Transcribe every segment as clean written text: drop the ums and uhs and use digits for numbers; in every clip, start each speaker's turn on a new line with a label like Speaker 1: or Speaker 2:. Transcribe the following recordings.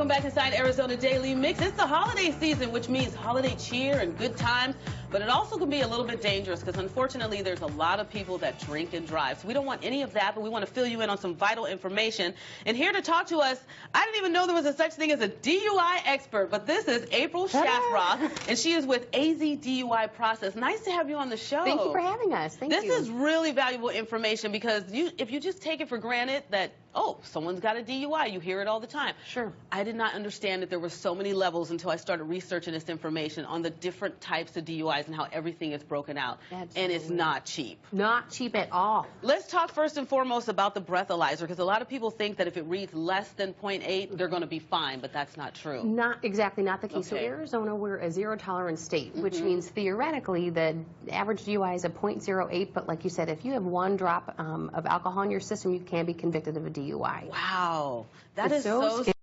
Speaker 1: Welcome back inside Arizona Daily Mix. It's the holiday season, which means holiday cheer and good times, but it also can be a little bit dangerous because unfortunately there's a lot of people that drink and drive. So we don't want any of that, but we want to fill you in on some vital information. And here to talk to us, I didn't even know there was a such thing as a DUI expert, but this is April Schaffroth, and she is with AZ DUI Process. Nice to have you on the show.
Speaker 2: Thank you for having us. Thank you.
Speaker 1: This is really valuable information because if you just take it for granted that, oh, someone's got a DUI, you hear it all the time.
Speaker 2: Sure.
Speaker 1: I did not understand that there were so many levels until I started researching this information on the different types of DUIs and how everything is broken out.
Speaker 2: Absolutely.
Speaker 1: And it's not cheap.
Speaker 2: Not cheap at all.
Speaker 1: Let's talk first and foremost about the breathalyzer, because a lot of people think that if it reads less than 0.8, they're going to be fine, but that's not true.
Speaker 2: Not exactly, not the case.
Speaker 1: Okay.
Speaker 2: So Arizona, we're a zero tolerance state, which means theoretically the average DUI is a 0.08, but like you said, if you have one drop of alcohol in your system, you can be convicted of a DUI.
Speaker 1: Wow. That
Speaker 2: It's
Speaker 1: is so scary.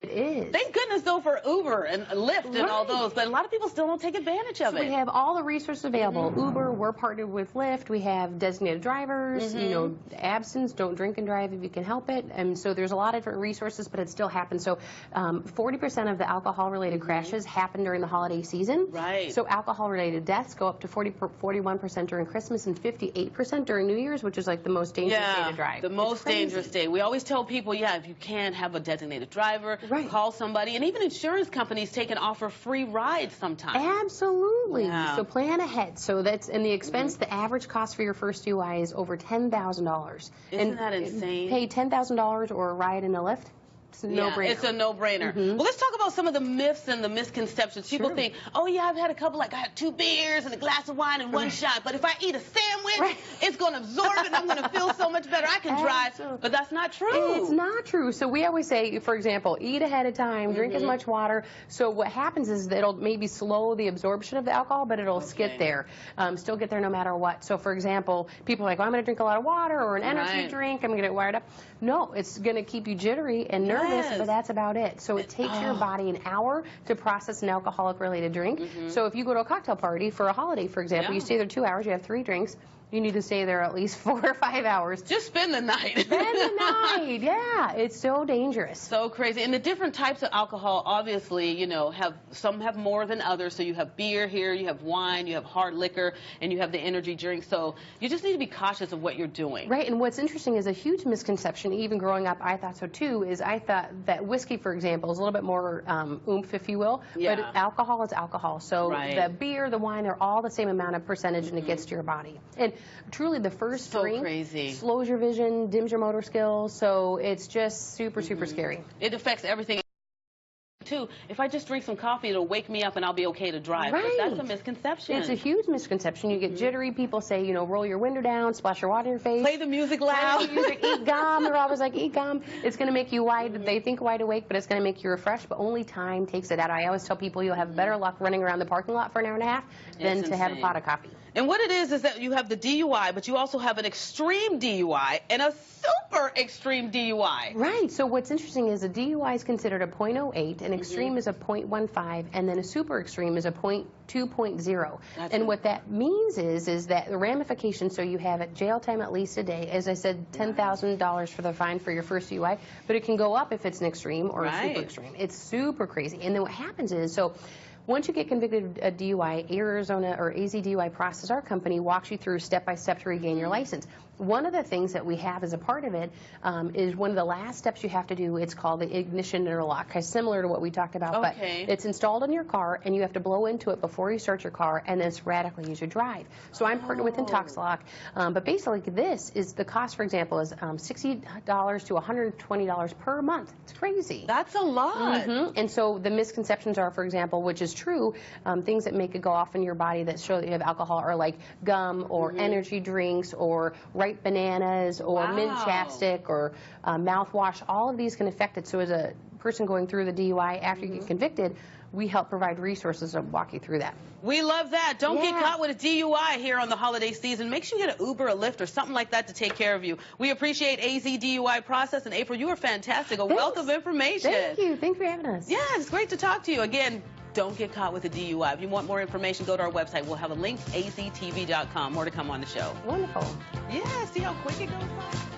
Speaker 2: It is.
Speaker 1: Thank goodness, though, for Uber and Lyft and all those, but a lot of people still don't take advantage of it.
Speaker 2: We have all the resources available. Uber, we're partnered with Lyft. We have designated drivers, you know, absence, don't drink and drive if you can help it. And so there's a lot of different resources, but it still happens. So 40% of the alcohol-related crashes happen during the holiday season.
Speaker 1: Right.
Speaker 2: So alcohol-related deaths go up to 41% during Christmas and 58% during New Year's, which is like the most dangerous day to drive.
Speaker 1: The most dangerous day. We always tell people, if you can't have a designated driver, call somebody, and even insurance companies offer free rides sometimes.
Speaker 2: Absolutely.
Speaker 1: Yeah.
Speaker 2: So plan ahead. So that's, and the expense, the average cost for your first DUI is over $10,000.
Speaker 1: Isn't that insane?
Speaker 2: Pay $10,000 or a ride in a Lyft. It's a no-brainer.
Speaker 1: It's a no-brainer. Well, let's talk about some of the myths and the misconceptions. People think, oh, yeah, I've had a couple, like I had 2 beers and a glass of wine and 1 shot, but if I eat a sandwich, it's going to absorb it and I'm going to feel so much better. I can drive, but that's not true.
Speaker 2: It's not true. So we always say, for example, eat ahead of time, drink as much water. So what happens is that it'll maybe slow the absorption of the alcohol, but it'll get there, still get there no matter what. So, for example, people are like, well, I'm going to drink a lot of water or an energy drink, I'm going to get wired up. No, it's going to keep you jittery and nervous, but that's about it. So it takes your body an hour to process an alcoholic-related drink. So if you go to a cocktail party for a holiday, for example, you stay there 2 hours, you have 3 drinks, you need to stay there at least 4 or 5 hours.
Speaker 1: Just spend the night.
Speaker 2: Spend the night, yeah. It's so dangerous.
Speaker 1: So crazy. And the different types of alcohol, obviously, some have more than others. So you have beer here, you have wine, you have hard liquor, and you have the energy drinks. So you just need to be cautious of what you're doing.
Speaker 2: Right, and what's interesting is a huge misconception, even growing up, I thought so too, is I thought that whiskey, for example, is a little bit more oomph, if you will, but alcohol is alcohol. So the beer, the wine, they're all the same amount of percentage and it gets to your body. And truly the first drink slows your vision, dims your motor skills, so it's just super, super scary. It
Speaker 1: affects everything. Too, if I just drink some coffee, it'll wake me up and I'll be okay to drive.
Speaker 2: Right.
Speaker 1: But that's a misconception.
Speaker 2: It's a huge misconception. You get jittery. People say, roll your window down, splash your water in your face.
Speaker 1: Play the music loud.
Speaker 2: Play the music, eat gum. They're always like, eat gum. It's going to make you wide. They think wide awake, but it's going to make you refreshed. But only time takes it out. I always tell people you'll have better luck running around the parking lot for an hour and a half than to have a pot of coffee.
Speaker 1: And what it is that you have the DUI, but you also have an extreme DUI and a super extreme DUI.
Speaker 2: Right. So what's interesting is a DUI is considered a 0.08, an extreme is a 0.15, and then a super extreme is a 2.0. And what that means is that the ramification, so you have jail time at least a day. As I said, $10,000 for the fine for your first DUI, but it can go up if it's an extreme or a super extreme. It's super crazy. And then what happens is, once you get convicted of a DUI, Arizona or AZ DUI Process, our company, walks you through step-by-step to regain your license. One of the things that we have as a part of it is one of the last steps you have to do. It's called the ignition interlock, similar to what we talked about, but it's installed in your car, and you have to blow into it before you start your car, and then sporadically as you drive. So I'm partnered with IntoxLock, but basically this is the cost, for example, is $60 to $120 per month. It's crazy.
Speaker 1: That's a lot.
Speaker 2: And so the misconceptions are, for example, which is true, things that make it go off in your body that show that you have alcohol are like gum or energy drinks or ripe bananas or mint chapstick or mouthwash. All of these can affect it. So as a person going through the DUI after you get convicted, we help provide resources to walk you through that.
Speaker 1: We love that. Don't get caught with a DUI here on the holiday season. Make sure you get an Uber, a Lyft, or something like that to take care of you. We appreciate AZ DUI Process. And April, you are fantastic. A wealth of information.
Speaker 2: Thank you. Thanks for having us.
Speaker 1: Yeah, it's great to talk to you. Again, don't get caught with a DUI. If you want more information, go to our website. We'll have a link, aztv.com. More to come on the show.
Speaker 2: Wonderful.
Speaker 1: Yeah, see how quick it goes by?